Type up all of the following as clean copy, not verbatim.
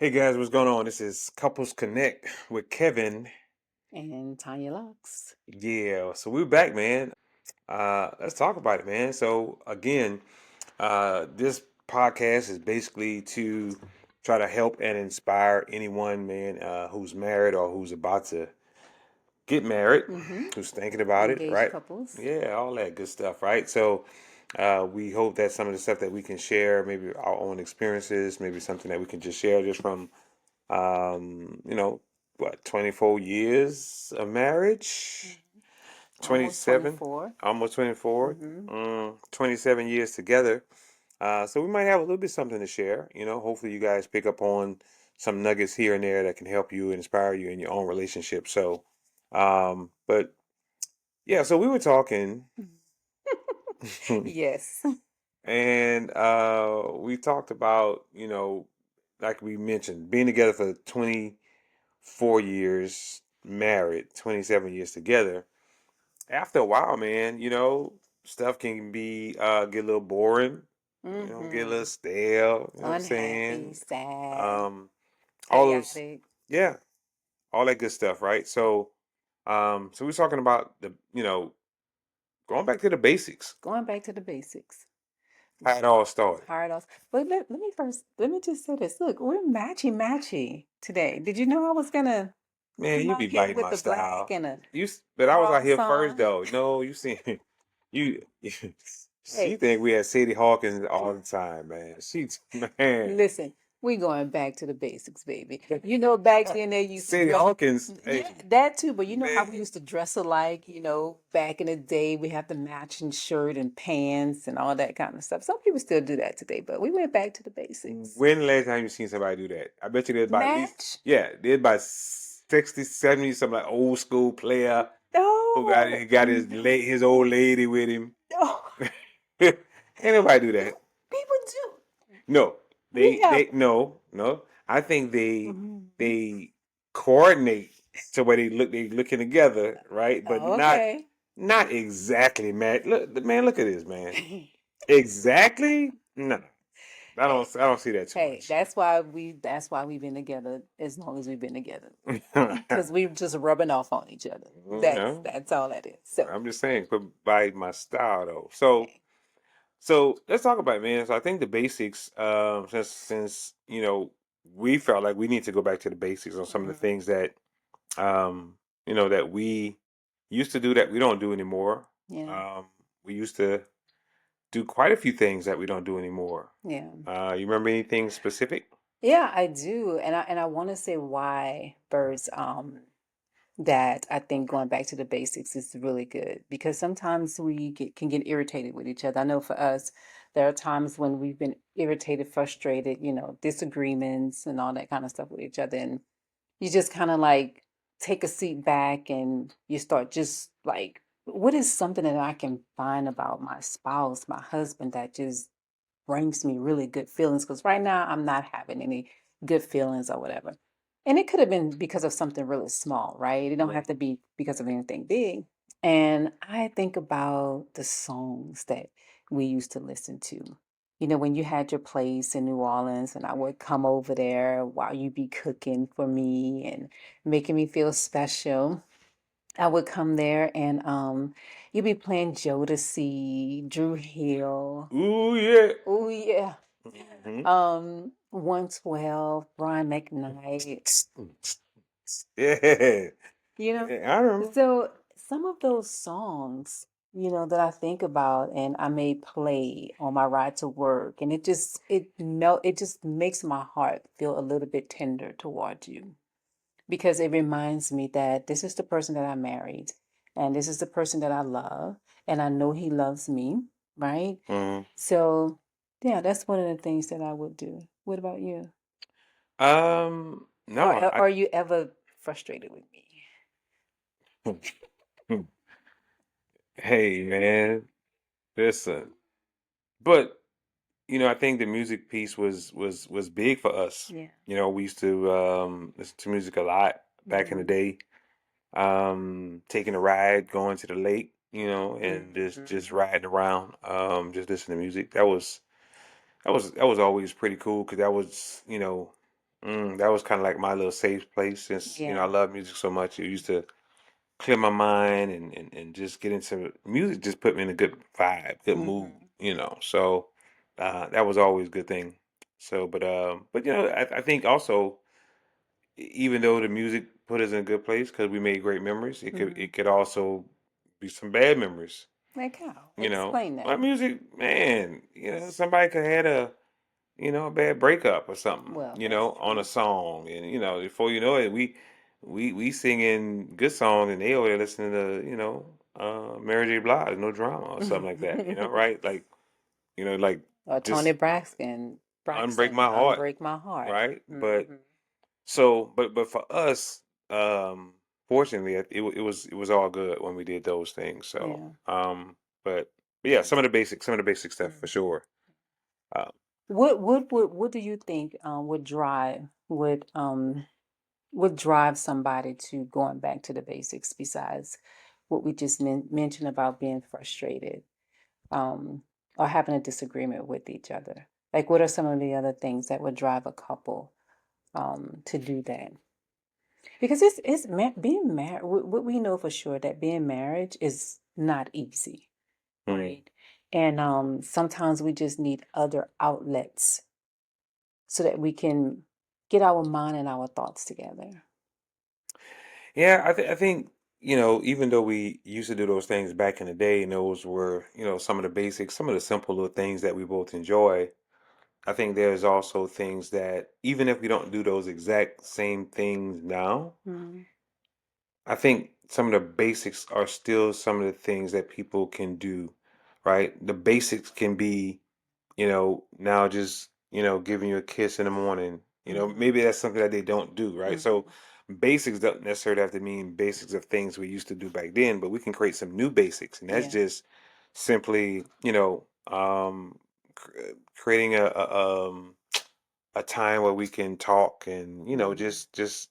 Hey guys, what's going on? This is Couples Connect with Kevin. And Tanya Locks. Yeah, so we're back, man. Let's talk about it, man. So again, this podcast is basically to try to help and inspire anyone, man, who's married or who's about to get married, Mm-hmm. who's thinking about it, Engaged right? couples. Yeah, all that good stuff, right? So we hope that some of the stuff that we can share, maybe our own experiences, maybe something that we can just share just from you know, what, 24 years of marriage? Almost 27, 24. almost 24, Mm-hmm. 27 years together. So we might have a little bit something to share. Hopefully you guys pick up on some nuggets here and there that can help you and inspire you in your own relationship. So, but yeah, so we were talking, Yes. and we talked about, like we mentioned, being together for 24 years, married, 27 years together. After a while, man, stuff can be get a little boring, get a Mm-hmm. little stale, you know what I'm Unhappy, saying? sad, Um, all those, chaotic. yeah, all that good stuff, right? So we're talking about going back to the basics, Going back to the basics. how it all started. Hard off. But let me just say this. Look, we're matchy today. Did you know I was gonna Man, come you out be here biting with my the black style. and a But I was out cross here first on? though. No, you see, you, she Hey, think we had Sadie Hawkins all the time, man. Man. listen, we going back to the basics, baby. You know, back then they used to Sadie dress. Hawkins, Yeah, hey, that too. But you know how we man. used to dress alike. Back in the day, we have the matching shirt and pants and all that kind of stuff. Some people still do that today, but we went back to the basics. When the last time you seen somebody do that? I bet you there's about at least, Match? yeah, there's about 60, 70, some like old school player who No, got no, his old lady with him. no. Ain't nobody do that. People do. No, We have. no. I think Mhm. they coordinate to where they looking together, right? But Okay. not exactly, man. Look, man, look at this, man. Exactly? No, Hey, I don't see that too hey, much. that's why we've been together as long as we've been together. Because we're just rubbing off on each other. You That's know, that's all that is. So, I'm just saying, but by my style though. okay. So let's talk about it, man. So I think the basics, since we felt like we need to go back to the basics on some of the Mhm. things that um, that we used to do that we don't do anymore. Yeah. Um, we used to do quite a few things that we don't do anymore. Yeah. You remember anything specific? Yeah, I do. And I want to say why first, that I think going back to the basics is really good because sometimes can get irritated with each other. I know for us, there are times when we've been irritated, frustrated, disagreements and all that kind of stuff with each other. And you just kind of like take a seat back and you start just like, what is something that I can find about my spouse, my husband, that just brings me really good feelings? Because right now I'm not having any good feelings or whatever. And it could have been because of something really small, right? It don't Right. have to be because of anything big. And I think about the songs that we used to listen to. When you had your place in New Orleans, and I would come over there while you be cooking for me and making me feel special. I would come there and you'd be playing Jodeci, Drew Hill. Ooh yeah. Oh yeah. Hmm. 112, Brian McKnight. Yeah. You know, Yeah, I remember. so some of those songs, that I think about and I may play on my ride to work, and it just makes my heart feel a little bit tender towards you because it reminds me that this is the person that I married and this is the person that I love and I know he loves me, right? Mhm. So, yeah, that's one of the things that I would do. What about you? Or No, are you ever frustrated with me? hey man, listen. But I think the music piece was big for us. Yeah. We used to listen to music a lot back in the Mm-hmm. day. Taking a ride, going to the lake, and just Mm-hmm. riding around, just listening to music. That was always pretty cool because that was, That was kind of like my little safe place since, I Yeah. love music so much. It used to clear my mind and just get into music, just put me in a good vibe, good mood, Hmm. So that was always a good thing. So, but I think also, even though the music put us in a good place because we made great memories, Hmm. it could also be some bad memories. Like how? You know, Explain my that. music, man, somebody could have had a bad breakup or something, Well, that's on a true. song, and before you know it, we singing good songs, and they over there listening to Mary J. Blige, No Drama or something like that, right? Like like Or Tony just unbreak Braxton, my heart, Unbreak My Heart. right? But Hmm. so, but for us, um, fortunately, it was all good when we did those things. So, Yeah. but yeah, some of the basic stuff for Mhm. sure. Uh, What do you think would drive somebody to going back to the basics besides what we just mentioned about being frustrated, um, or having a disagreement with each other? Like, what are some of the other things that would drive a couple to do that? Because being married. What we know for sure that being married is not easy, mm. right? And sometimes we just need other outlets so that we can get our mind and our thoughts together. Yeah, I think even though we used to do those things back in the day, and those were some of the basics, some of the simple little things that we both enjoy. I think there's also things that even if we don't do those exact same things now, Mhm. I think some of the basics are still some of the things that people can do, right? The basics can be, now just, giving you a kiss in the morning. Mhm. Maybe that's something that they don't do, right? So Mhm. basics don't necessarily have to mean basics of things we used to do back then, but we can create some new basics. And that's Yeah. just simply, creating a time where we can talk and Mhm. just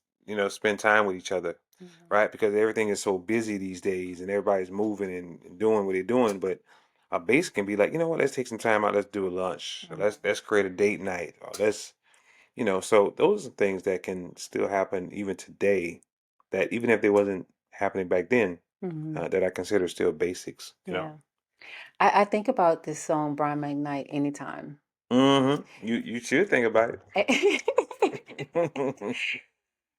spend time with each other, Mhm. right? Because everything is so busy these days and everybody's moving and doing what they're doing. But a base can be like, let's take some time out, let's do a lunch, or let's Mhm. let's create a date night, or so those are things that can still happen even today, that even if they wasn't happening back then, Mhm. that I consider still basics. Yeah. I think about this song Brian McKnight anytime. You should think about it.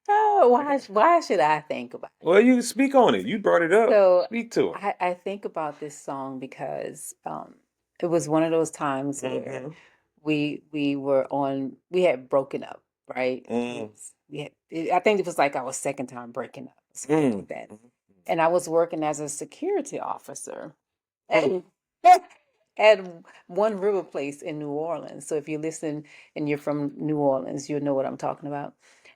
Oh, why should I think about it? Well, you speak on it. You brought it up. So Speak to it. I think about this song because it was one of those times where Mm-hmm. we had broken up, right? Mm, I think it was like our second time breaking up, something mm, like that. mm, And I was working as a security officer at, mm. at One River Place in New Orleans. So if you listen and you're from New Orleans, you'll know what I'm talking about.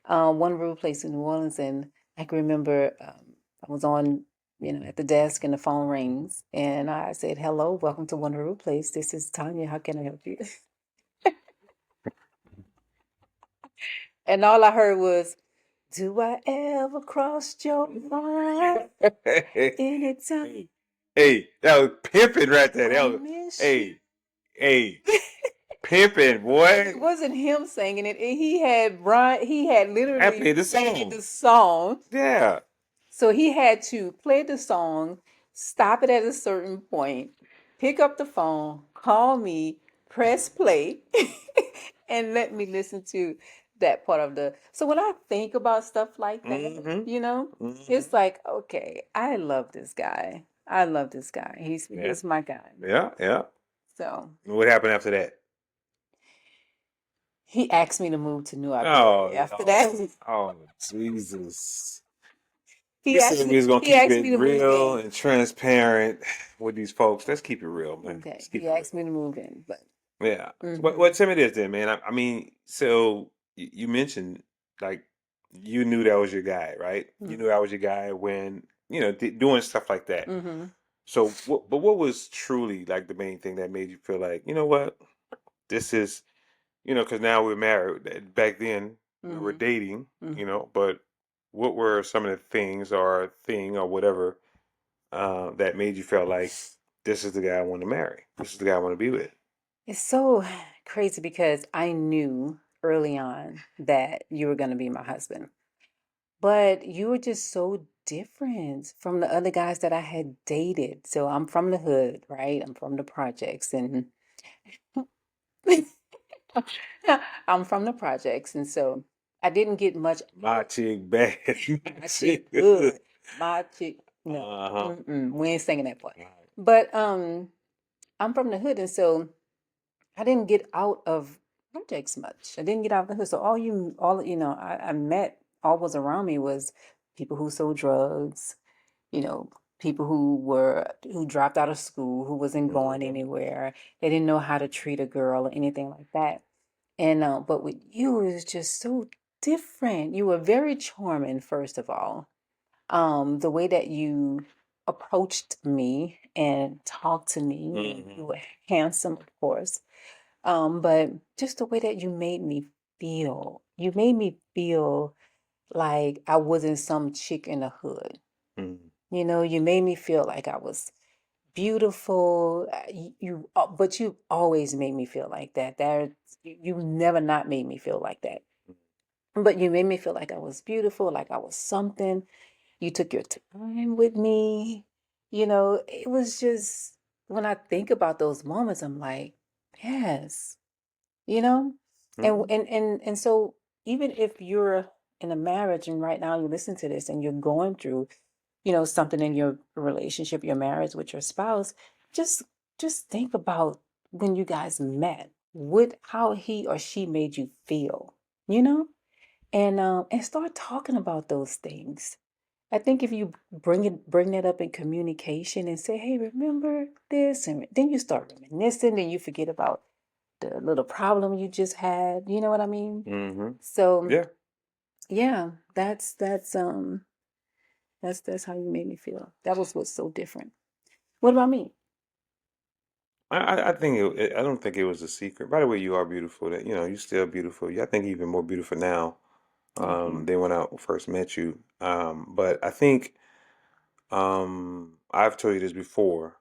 One River Place in New Orleans, and I can remember I was on, at the desk and the phone rings, and I said, "Hello, welcome to One River Place. This is Tanya. How can I help you?" And all I heard was, "Do I ever cross your mind anytime Hey, that was pimping right there. I That was miss you?" hey, hey, pimping, boy. It wasn't him singing it. He had I literally played the played song. the song. Yeah. So he had to play the song, stop it at a certain point, pick up the phone, call me, press play, and let me listen to that part of the. So when I think about stuff like that, Mm-hmm. it's Mm-hmm. like, okay, I love this guy. I love this guy. He's Yeah. he's my guy. Yeah. Yeah. So What happened after that? he asked me to move to New Oh, Iberia after Lord. that. Oh, Jesus. He You asked said we me was gonna he keep asked me it to move real in. and transparent with these folks. Let's keep it real, man. Okay. Let's keep He it asked real. me to move in, but Yeah. What hmm tell me this then, man. I mean, so you mentioned like you knew that was your guy, right? You knew that was your guy when, doing stuff like that. hmm So what was truly like the main thing that made you feel like, you know what? This is, because now we're married. Back then we were hmm dating, hmm but what were some of the things or thing or whatever that made you feel like this is the guy I want to marry? This is the guy I want to be with. It's so crazy because I knew early on that you were going to be my husband. But you were just so different from the other guys that I had dated. So I'm from the hood, right? I'm from the projects and I'm from the projects. And so I didn't get much My out. chick bad. My My chick chick good. good. My chick, no, Uh-huh. we ain't singing that part. Right. But I'm from the hood, and so I didn't get out of projects much. I didn't get out of the hood. So all I met, all was around me was people who sold drugs, you know, people who dropped out of school, who wasn't going Mm-hmm. anywhere. They didn't know how to treat a girl or anything like that. And but with you, it was just so different. You were very charming, first of all. The way that you approached me and talked to me, and Mm-hmm. you were handsome, of course. But just the way that you made me feel, you made me feel like I wasn't some chick in the hood. Mm-hmm. You made me feel like I was beautiful. But you always made me feel like that. You never not made me feel like that. But you made me feel like I was beautiful, like I was something. You took your time with me. It was just, when I think about those moments, I'm like, yes, you know? And Mm-hmm. and so even if you're in a marriage and right now you listen to this and you're going through, something in your relationship, your marriage with your spouse, just just think about when you guys met, how he or she made you feel, you know? And start talking about those things. I think if you bring that up in communication and say, "Hey, remember this?" and then you start reminiscing, then you forget about the little problem you just had. You know what I mean? Mm-hmm. So Yeah. yeah, that's how you made me feel. That was what's so different. What about me? I think I don't think it was a secret. By the way, you are beautiful. That you're still beautiful. I think even more beautiful now Thank you. than when I first met you. But I think I've told you this before.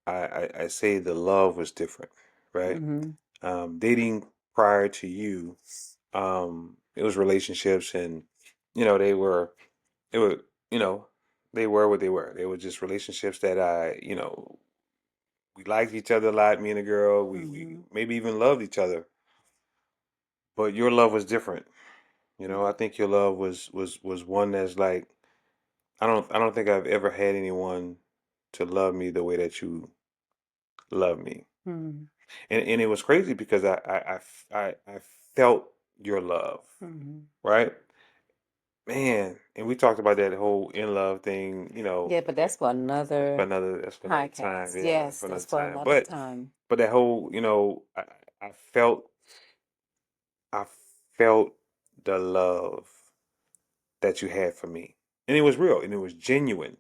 I say the love was different, right? Mm-hmm. Dating prior to you, it was relationships, and they were, you know, they were what they were. They were just relationships that we liked each other a lot, me and the girl. We Mm-hmm. maybe even loved each other, but your love was different. I think your love was one that's like I don't think I've ever had anyone to love me the way that you love me. Mm-hmm. And it was crazy because I felt your love, Mm-hmm. right? Man, and we talked about that whole in love thing, Yeah, but that's for another that's for another time. podcast. Yeah, that's Yes, for that's another for time. another But time. but that whole, I felt I felt the love that you had for me. And it was real and it was genuine.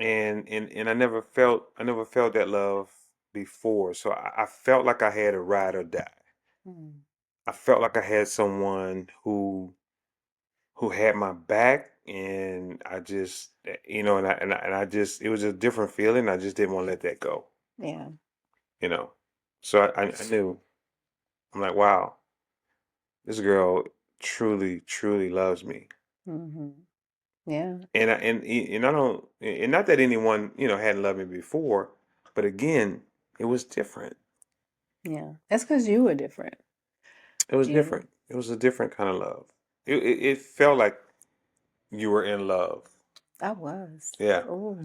And I never felt that love before. So I felt like I had a ride or die. Mm-hmm. I felt like I had someone who had my back, and I just and I just it was a different feeling. I just didn't want to let that go, Yeah. you know. So I knew, I'm like, wow, this girl truly truly loves me. Mm-hmm. Yeah. And I don't, and not that anyone hadn't loved me before, but again, it was different. Yeah. That's because you were different. It was You different. It was a different kind of love. It felt like you were in love. I was. Yeah. Oh.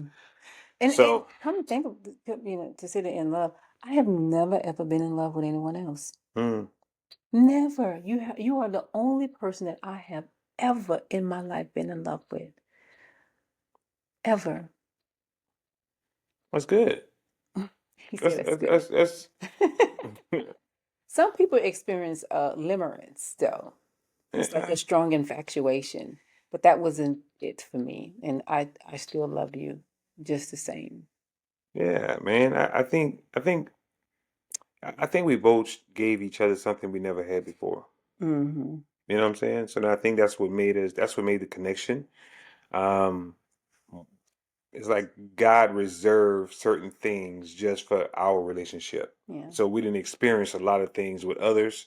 And So come to think of to sit in love, I have never ever been in love with anyone else. mm, Never. You are the only person that I have ever in my life been in love with. Ever. that's good. He said That's that's that's good. that's, that's Some people experience limerence though. It's like yeah, a strong infatuation. But that wasn't it for me. And I still love you just the same. yeah, man. I think we both gave each other something we never had before. Mm-hmm. You know what I'm saying? So I think that's what made the connection. Um, it's like God reserved certain things just for our relationship. Yeah. So we didn't experience a lot of things with others.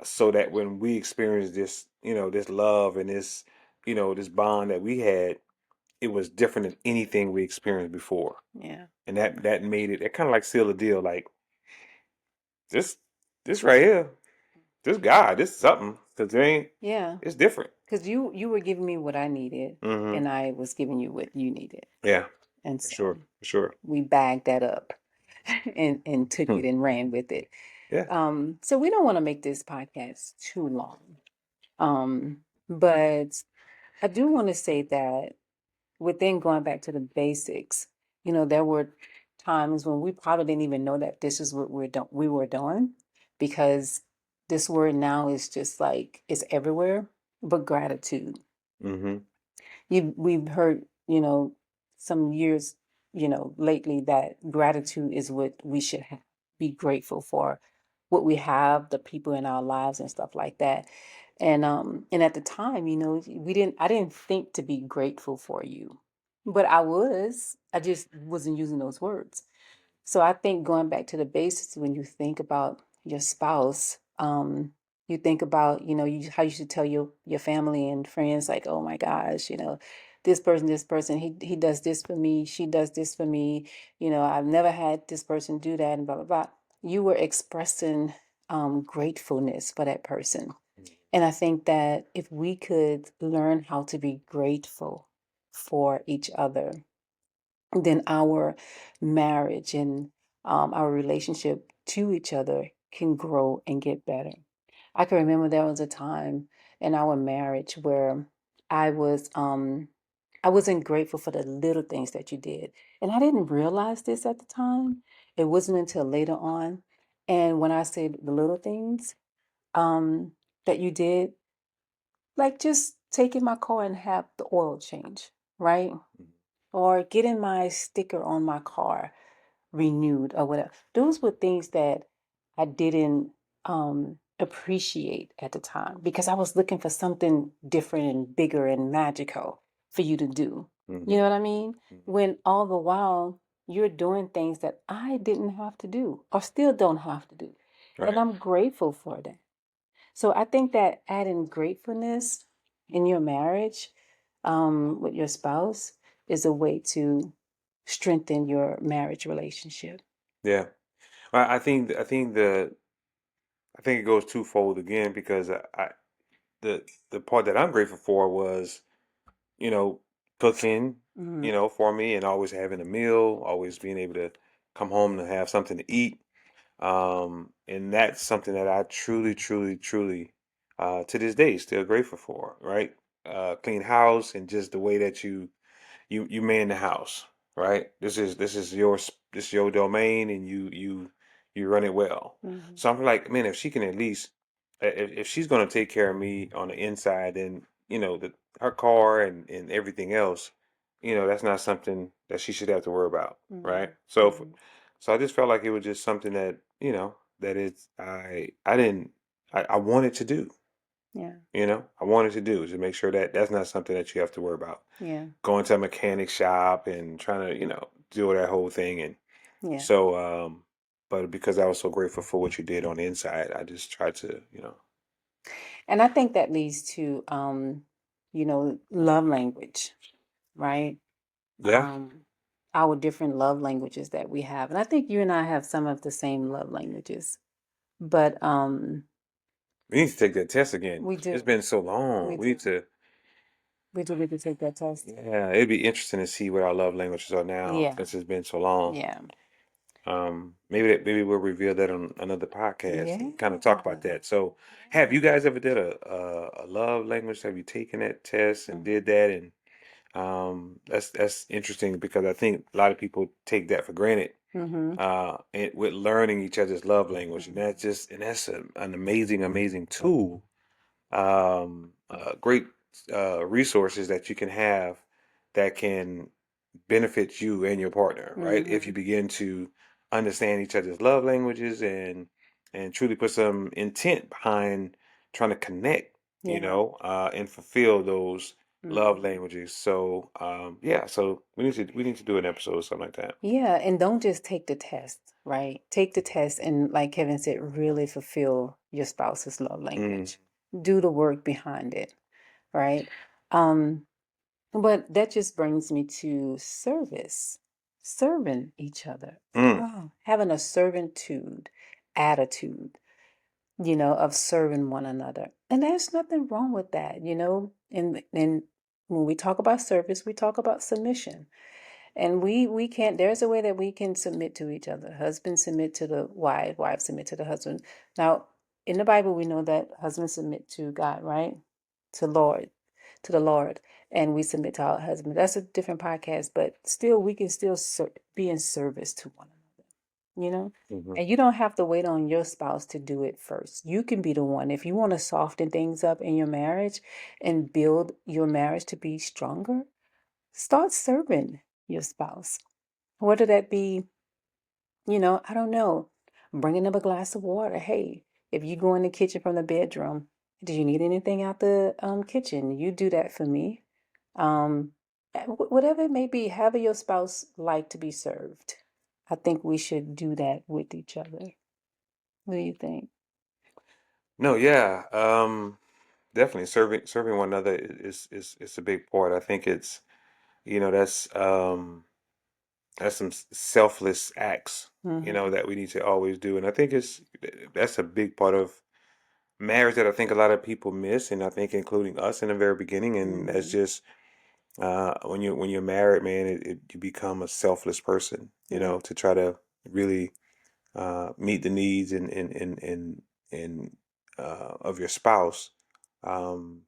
so that when we experience this, this love and this, this bond that we had, it was different than anything we experienced before. Yeah. And that made it, kind of like seal the deal. Like this, this right here, this guy, this is something. Cause there ain't, Yeah. it's different. Because you were giving me what I needed, Hmm. and I was giving you what you needed. Yeah, And for so sure, for sure. we bagged that up and took Hmm. it and ran with it. Yeah. So we don't want to make this podcast too long. But I do want to say that within going back to the basics, there were times when we probably didn't even know that this is what we were doing, because this word now is just like it's everywhere. But gratitude. Hmm. We've heard, some years, lately, that gratitude is what we should have, be grateful for what we have, the people in our lives and stuff like that. And at the time, I didn't think to be grateful for you, but I just wasn't using those words. So I think going back to the basics, when you think about your spouse, you think about, how you should tell your family and friends, like, oh my gosh, this person, he does this for me, she does this for me, I've never had this person do that, and blah, blah, blah. You were expressing gratefulness for that person. And I think that if we could learn how to be grateful for each other, then our marriage and our relationship to each other can grow and get better. I can remember there was a time in our marriage where I was I wasn't grateful for the little things that you did. And I didn't realize this at the time. It wasn't until later on. And when I say the little things um that you did, like just taking my car and have the oil change, right? Or getting my sticker on my car renewed or whatever. Those were things that I didn't appreciate at the time, because I was looking for something different and bigger and magical for you to do. You Hmm. know what I mean? When all the while you're doing things that I didn't have to do or still don't have to do. And Right. I'm grateful for that. So I think that adding gratefulness in your marriage with your spouse is a way to strengthen your marriage relationship. Yeah. I think it goes twofold again because the the part that I'm grateful for was, you know, cooking, Hmm. for me and always having a meal, always being able to come home and have something to eat. And that's something that I truly, truly, truly, to this day, still grateful for, right? Clean house and just the way that you man the house, right? This is your domain, and you run it well. Hmm. So I'm like, man, if she can at least, if she's gonna take care of me on the inside, then her car and everything else, that's not something that she should have to worry about, right? Hmm. So Hmm. so I just felt like it was just something that that it's I didn't I wanted to do. Yeah. I wanted to do is to make sure that that's not something that you have to worry about Yeah. going to a mechanic shop and trying to, do that whole thing. And Yeah. so, but because I was so grateful for what you did on the inside, I just tried to. And I think that leads to love language, right? Yeah, Um our different love languages that we have. And I think you and I have some of the same love languages. But we need to take that test again. we It's do. been so long. We We need do. to, We do need to take that test. yeah, it'd be interesting to see what our love languages are now Yeah. since it's been so long. Yeah. Maybe we'll reveal that on another podcast Yeah. and kind of talk about that. So, have you guys ever did a love language? Have you taken that test and did that? And that's interesting because I think a lot of people take that for granted. Mm-hmm. And with learning each other's love language, and Mm-hmm. that's an amazing, amazing tool. Great resources that you can have that can benefit you and your partner, right? If you Mm-hmm. begin to understand each other's love languages and truly put some intent behind trying to connect, Yeah. and fulfill those love Mm-hmm. languages. So yeah, so we need to do an episode or something like that. Yeah, and don't just take the test, right? Take the test and, like Kevin said, really fulfill your spouse's love Mm, language. Do the work behind it, right? Um, but that just brings me to service, serving each other. mm, Oh, having a servitude attitude, of serving one another. And there's nothing wrong with that, And when we talk about service, we talk about submission. And we can't, there's a way that we can submit to each other. Husband submit to the wife, wife submit to the husband. Now, in the Bible, we know that husbands submit to God, right? To Lord, to the Lord, and we submit to our husband. That's a different podcast, but still, we can still be in service to one another, you know? mhm. And you don't have to wait on your spouse to do it first. You can be the one. If you want to soften things up in your marriage and build your marriage to be stronger, start serving your spouse. Whether that be, I don't know, bringing them a glass of water. Hey, if you go in the kitchen from the bedroom, do you need anything out the kitchen? You do that for me. Um, whatever it may be, however your spouse like to be served. I think we should do that with each other. What do you think? No, yeah, definitely serving one another is a big part. I think it's you know that's some selfless acts Mm-hmm. that we need to always do, and I think that's a big part of marriage that I think a lot of people miss, and I think including us in the very beginning, and that's Mm-hmm. just when you're married, man, you become a selfless person, Yeah. to try to really meet the needs and of your spouse, um,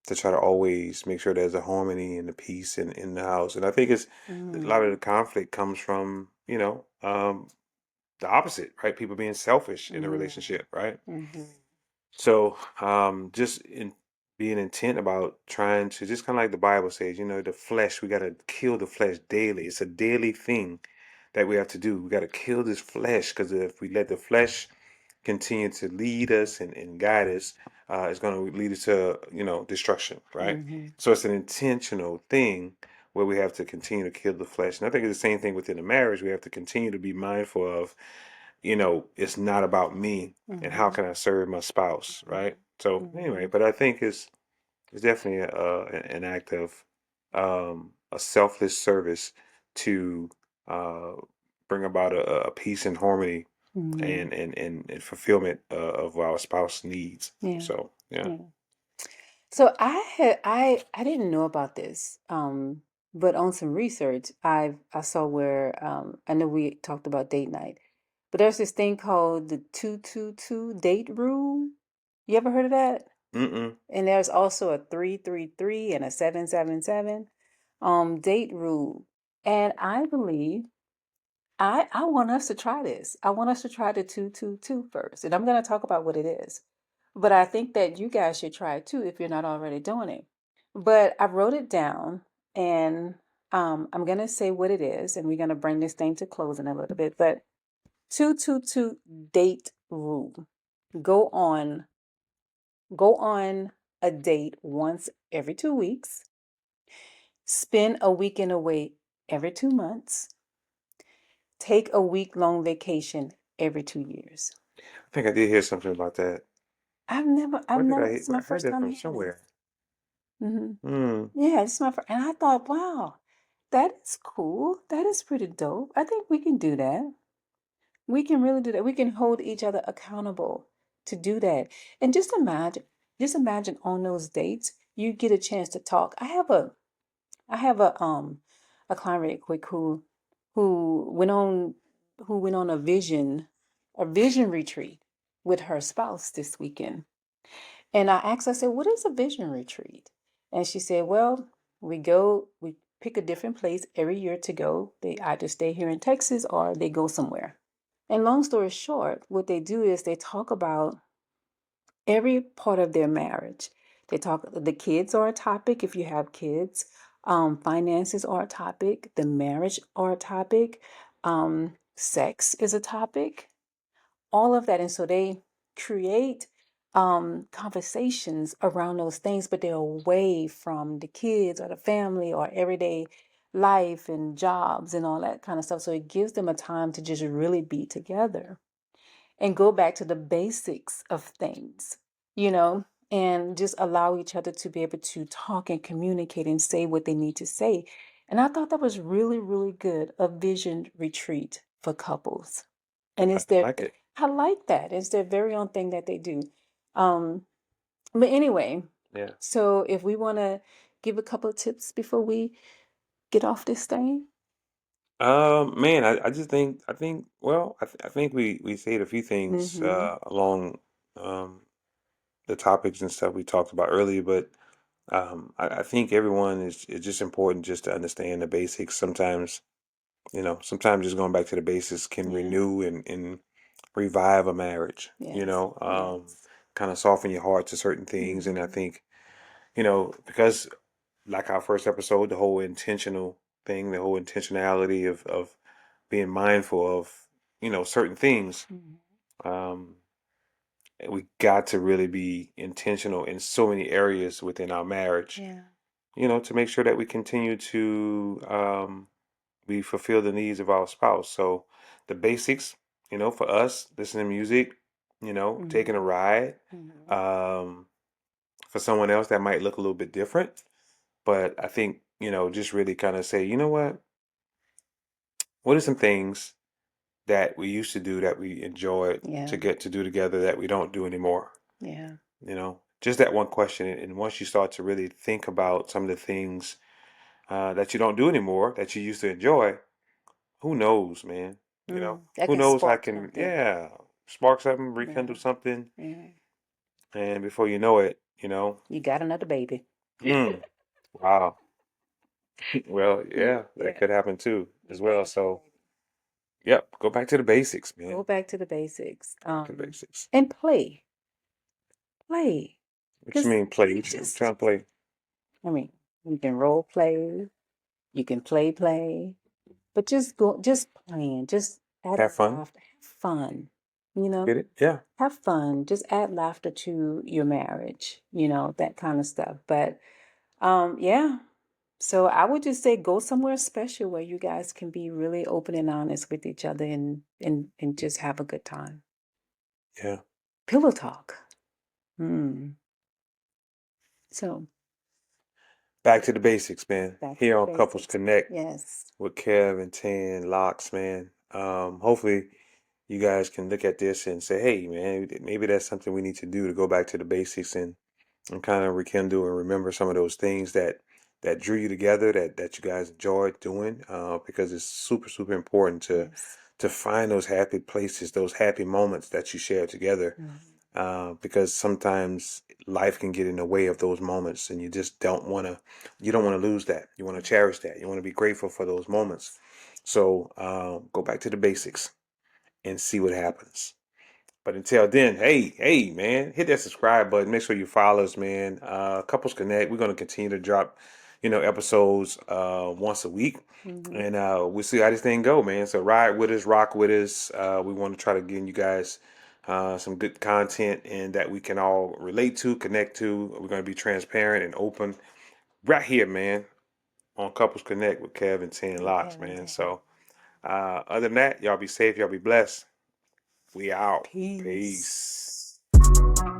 to try to always make sure there's a harmony and a peace in the house. And I think it's a lot of the Mm-hmm. conflict comes from the opposite, right? People being selfish in a relationship, right? Mm-hmm. So just in being intent about trying to just kind of like the Bible says, the flesh, we got to kill the flesh daily. It's a daily thing that we have to do. We got to kill this flesh because if we let the flesh continue to lead us and guide us, it's going to lead us to, destruction, right? Mm-hmm. So it's an intentional thing where we have to continue to kill the flesh. And I think it's the same thing within the marriage. We have to continue to be mindful of, it's not about me and how Mm-hmm. can I serve my spouse, right? So anyway, Mm-hmm. but I think it's definitely an act of a selfless service to uh, bring about a peace and harmony Mm-hmm. and fulfillment of our spouse needs. Yeah. So yeah. Yeah. So I didn't know about this, but on some research I saw where I know we talked about date night, but there's this thing called the 222 date rule. You ever heard of that? Mm-mm. And there's also a 333 and a 777 date rule. And I believe I want us to try this. I want us to try the 222 first, and I'm going to talk about what it is. But I think that you guys should try it too if you're not already doing it. But I wrote it down, and I'm going to say what it is, and we're going to bring this thing to close in a little bit. But 222 date rule. Go on go on a date once every 2 weeks. Spend a weekend away every 2 months. Take a week-long vacation every 2 years. I think I did hear something about that. I've Where did never, I this is I my heard first that time from hearing this. somewhere? Hmm. Hmm. Yeah, this is my first, and I thought, wow, that is cool. That is pretty dope. I think we can do that. We can really do that. We can hold each other accountable to do that. And just imagine on those dates, you get a chance to talk. I have a client really quick who went on who went on a vision retreat with her spouse this weekend. And I asked, I said, what is a vision retreat? And she said, well, we pick a different place every year to go. They either stay here in Texas or they go somewhere. And long story short, what they do is they talk about every part of their marriage. The kids are a topic if you have kids, finances are a topic, the marriage are a topic, sex is a topic, all of that. And so they create conversations around those things, but they're away from the kids or the family or everyday life and jobs and all that kind of stuff. So it gives them a time to just really be together. and go back to the basics of things, you know, and just allow each other to be able to talk and communicate and say what they need to say. And I thought that was really, really good, a vision retreat for couples. And I it's their, like it. I like that. It's their very own thing that they do. Um, but anyway, Yeah. so if we want to give a couple of tips before we get off this thing. Man, I just think well, I think we said a few things Mm-hmm. along um the topics and stuff we talked about earlier, but I think everyone is just important just to understand the basics. Sometimes, sometimes just going back to the basics can Yeah. renew and revive a marriage, Yes. Yes. kind of soften your heart to certain things. And I Mm-hmm. think, because like our first episode, the whole intentional thing, the whole intentionality of being mindful of, certain things, Mm-hmm. um, we got to really be intentional in so many areas within our marriage, Yeah. to make sure that we continue to we fulfill the needs of our spouse. So the basics, for us, listening to music, taking a Mm-hmm. ride. Mm-hmm. Um, for someone else, that might look a little bit different, but I think, just really kind of say, what are some things that we used to do that we enjoyed Yeah. to get to do together that we don't do anymore? Yeah. Just that one question. And once you start to really think about some of the things that you don't do anymore that you used to enjoy, who knows, man? That Who can knows? I spark can, something. yeah, spark something, Yeah. rekindle something, Yeah. and before you know it, You got another baby. mm, wow. Well, yeah, that Yeah. could happen too, You as got well. another So, baby. yep, go back to the basics, man. Go back to the basics. Back to the basics. And play. Play. What you Because mean play? What you just trying to play? I mean, you can role play, you can play, but just playing, just Have adding fun. laughter, have fun, you know, Get it? Yeah, have fun, just add laughter to your marriage, that kind of stuff. But yeah. So I would just say go somewhere special where you guys can be really open and honest with each other and just have a good time. yeah. Pillow talk. Hmm. So Back to the basics, man. back to Here the on Couples basics. Connect Yes. with Kev and Tan Locks, man. Hopefully you guys can look at this and say, hey, man, maybe that's something we need to do to go back to the basics and kind of rekindle and remember some of those things that drew you together, that you guys enjoyed doing, because it's super, super important Yes. to find those happy places, those happy moments that you share together, Mhm. because sometimes life can get in the way of those moments, and you don't want to lose that. You want to cherish that. You want to be grateful for those moments. Yes. So go back to the basics and see what happens. But until then, hey, man, hit that subscribe button. Make sure you follow us, man. Couples Connect. We're gonna continue to drop, episodes once a week, Hmm. and we'll see how this thing go, man. So ride with us, rock with us. We want to try to give you guys some good content and that we can all relate to, connect to. We're gonna be transparent and open right here, man, on Couples Connect with Kev and Ten And Locks, Kevin man. Tan. So other than that, y'all be safe, y'all be blessed. We out. Peace. Peace.